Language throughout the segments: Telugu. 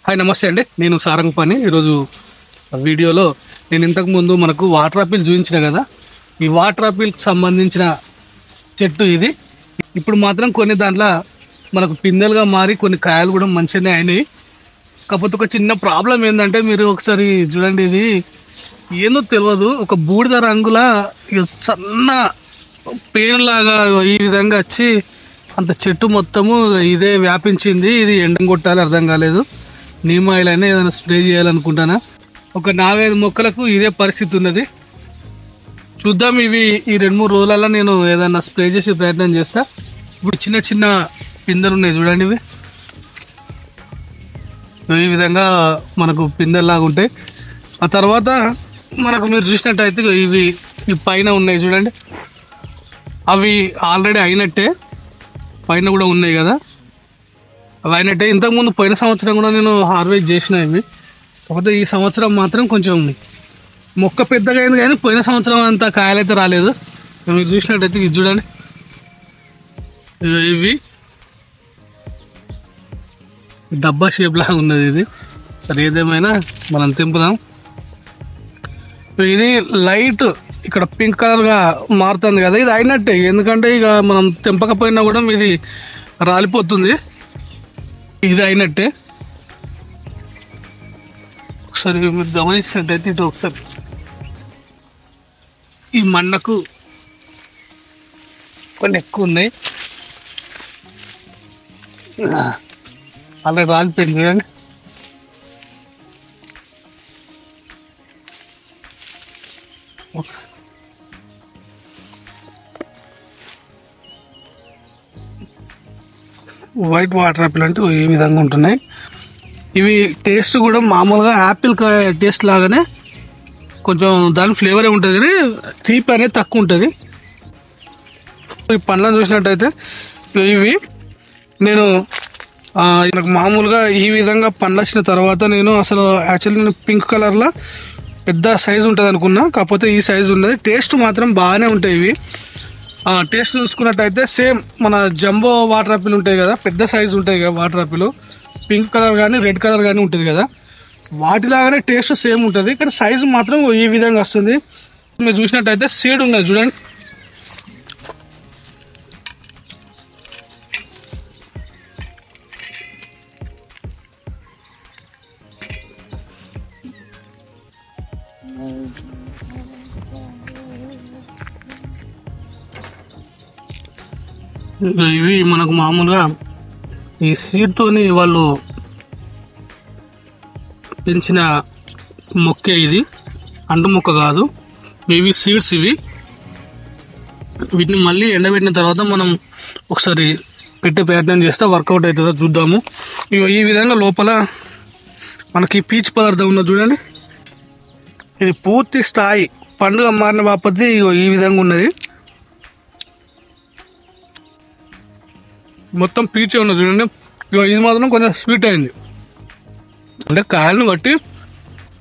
హాయ్ నమస్తే అండి, నేను సారంగపాణి. ఈరోజు వీడియోలో నేను ఇంతకుముందు మనకు వాటర్ ఆపిల్ చూపించిన కదా, ఈ వాటర్ ఆపిల్కి సంబంధించిన చెట్టు ఇది. ఇప్పుడు మాత్రం కొన్ని దాంట్లో మనకు పిందెలుగా మారి కొన్ని కాయలు కూడా మంచిగానే అయినాయి. కాకపోతే ఒక చిన్న ప్రాబ్లం ఏంటంటే, మీరు ఒకసారి చూడండి, ఇది ఏందో తెలియదు, ఒక బూడిద రంగుల సన్న పేనులాగా ఈ విధంగా వచ్చి అంత చెట్టు మొత్తము ఇదే వ్యాపించింది. ఇది ఎండం కొట్టాలి అర్థం కాలేదు, నీమ్ ఆయిల్ అయినా ఏదైనా స్ప్రే చేయాలనుకుంటానా. ఒక 4-5 మొక్కలకు ఇదే పరిస్థితి ఉన్నది. చూద్దాం, ఇవి ఈ 2-3 రోజులలో నేను ఏదైనా స్ప్రే చేసే ప్రయత్నం చేస్తా. ఇప్పుడు చిన్న చిన్న పిందెలు ఉన్నాయి చూడండి, ఇవి ఈ విధంగా మనకు పిందెల్లాగా ఉంటాయి. ఆ తర్వాత మనకు మీరు చూసినట్టయితే ఇవి ఈ పైన ఉన్నాయి చూడండి, అవి ఆల్రెడీ అయినట్టే, పైన కూడా ఉన్నాయి కదా, అవి అయినట్టే. ఇంతకుముందు పోయిన సంవత్సరం కూడా నేను హార్వెస్ట్ చేసిన ఇవి. కాకపోతే ఈ సంవత్సరం మాత్రం కొంచెం మొక్క పెద్దగా అయింది, కానీ పోయిన సంవత్సరం అంత కాయలైతే రాలేదు. మీరు చూసినట్టయితే ఇది చూడండి, ఇవి డబ్బా షేప్ లాగా ఉన్నది ఇది. సరే, ఏదేమైనా మనం తెంపుదాం. ఇది లైట్ ఇక్కడ పింక్ కలర్గా మారుతుంది కదా, ఇది అయినట్టే. ఎందుకంటే ఇక మనం తెంపకపోయినా కూడా ఇది రాలిపోతుంది, ఇది అయినట్టే. ఒకసారి మీరు గమనించినట్టయితే ఇటు ఒకసారి ఈ మన్నకు కొన్ని ఎక్కువ ఉన్నాయి, అలా రాలిపోయింది చూడండి. వైట్ వాటర్ ఆపిల్ అంటే ఈ విధంగా ఉంటున్నాయి. ఇవి టేస్ట్ కూడా మామూలుగా యాపిల్ టేస్ట్ లాగానే, కొంచెం దాని ఫ్లేవరే ఉంటుంది, కానీ తీపి అనేది తక్కువ ఉంటుంది. ఈ పండ్లను చూసినట్టయితే ఇవి నేను నాకు మామూలుగా ఈ విధంగా పండ్లు వచ్చిన తర్వాత నేను అసలు యాక్చువల్లీ నేను పింక్ కలర్లో పెద్ద సైజు ఉంటుంది అనుకున్నా, కాకపోతే ఈ సైజు ఉన్నది. టేస్ట్ మాత్రం బాగానే ఉంటాయి ఇవి. టేస్ట్ చూసుకున్నట్టయితే సేమ్ మన జంబో వాటర్ ఆపిల్ ఉంటాయి కదా, పెద్ద సైజు ఉంటాయి కదా వాటర్ ఆపిల్, పింక్ కలర్ కానీ రెడ్ కలర్ కానీ ఉంటుంది కదా, వాటిలాగానే టేస్ట్ సేమ్ ఉంటుంది, కానీ సైజు మాత్రం ఈ విధంగా వస్తుంది. మీరు చూసినట్టయితే సీడ్ ఉన్నది చూడండి, ఇవి మనకు మామూలుగా ఈ సీడ్తోని వాళ్ళు పెంచిన మొక్కే, ఇది అంటు మొక్క కాదు, ఇవి సీడ్స్. వీటిని మళ్ళీ ఎండబెట్టిన తర్వాత మనం ఒకసారి పెట్టే ప్రయత్నం చేస్తే వర్కౌట్ అవుతుందో చూద్దాము. ఈ విధంగా లోపల మనకి పీచు పదార్థం ఉన్నది చూడండి, ఇది పూర్తి స్థాయి పండుగ మారిన బాపతి ఈ విధంగా ఉన్నది, మొత్తం పీచే ఉన్నది చూడండి. ఇది మాత్రం కొంచెం స్వీట్ అయింది, అంటే కాయలను బట్టి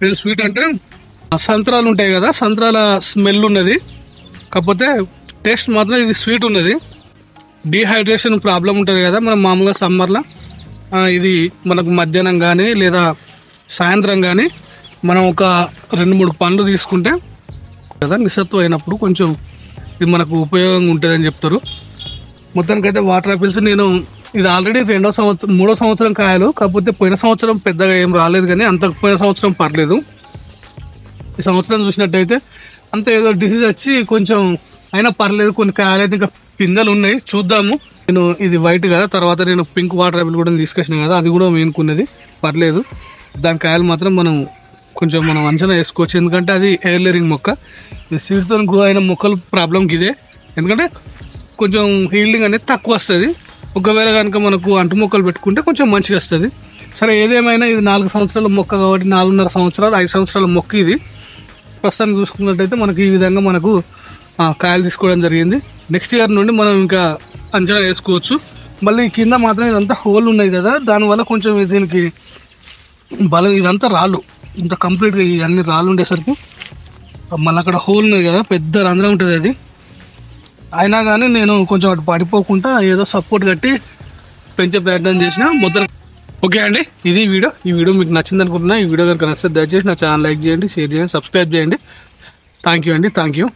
ఇది స్వీట్. అంటే సంత్రాలు ఉంటాయి కదా, సంత్రాల స్మెల్ ఉన్నది, కాకపోతే టేస్ట్ మాత్రం ఇది స్వీట్ ఉన్నది. డీహైడ్రేషన్ ప్రాబ్లం ఉంటుంది కదా మనం మామూలుగా సమ్మర్లో, ఇది మనకు మధ్యాహ్నం కానీ లేదా సాయంత్రం కానీ మనం ఒక 2-3 పండ్లు తీసుకుంటే కదా, నిస్సత్వం అయినప్పుడు కొంచెం ఇది మనకు ఉపయోగంగా ఉంటుందని చెప్తారు. మొత్తానికైతే వాటర్ ఆపిల్స్ నేను ఇది ఆల్రెడీ 3వ సంవత్సరం కాయలు, కాకపోతే పోయిన సంవత్సరం పెద్దగా ఏం రాలేదు, కానీ అంత పోయిన సంవత్సరం పర్లేదు. ఈ సంవత్సరం చూసినట్టయితే అంత ఏదో డిసీజ్ వచ్చి కొంచెం అయినా పర్లేదు, కొన్ని కాయలు అయితే ఇంకా పిందెలు ఉన్నాయి. చూద్దాము. నేను ఇది వైట్ కదా, తర్వాత నేను పింక్ వాటర్ ఆపిల్ కూడా తీసుకొచ్చినా కదా, అది కూడా మేనుకున్నది, పర్లేదు. దాని కాయలు మాత్రం మనం అంచనా వేసుకోవచ్చు, ఎందుకంటే అది ఎయిర్ లేరింగ్ మొక్క. సీడ్తో గ్రో అయిన మొక్కల ప్రాబ్లంకి ఇదే, ఎందుకంటే కొంచెం హీల్డింగ్ అనేది తక్కువ వస్తుంది. ఒకవేళ కనుక మనకు అంటు మొక్కలు పెట్టుకుంటే కొంచెం మంచిగా వస్తుంది. సరే, ఏదేమైనా ఇది 4 సంవత్సరాల మొక్క కాబట్టి 4.5 సంవత్సరాలు 5 సంవత్సరాల మొక్క ఇది. ప్రస్తుతానికి చూసుకున్నట్టయితే మనకి ఈ విధంగా మనకు కాయలు తీసుకోవడం జరిగింది. నెక్స్ట్ ఇయర్ నుండి మనం ఇంకా అంచనా వేసుకోవచ్చు. మళ్ళీ కింద మాత్రం ఇదంతా హోల్ ఉన్నాయి కదా, దానివల్ల కొంచెం దీనికి బలం, ఇదంతా రాళ్ళు, ఇంత కంప్లీట్గా అన్ని రాళ్ళు ఉండేసరికి మళ్ళీ అక్కడ హోల్ ఉన్నాయి కదా, పెద్ద రంధ్రం ఉంటుంది అది. అయినా కానీ నేను కొంచెం అటు పడిపోకుండా ఏదో సపోర్ట్ కట్టి పెంచే ప్రయత్నం చేసిన. మొత్తం ఓకే అండి, ఇది ఈ వీడియో మీకు నచ్చింది అనుకుంటున్నా. ఈ వీడియో కనుక నచ్చితే దయచేసి నా ఛానల్ లైక్ చేయండి, షేర్ చేయండి, సబ్స్క్రైబ్ చేయండి. థ్యాంక్ యూ అండి, థ్యాంక్ యూ.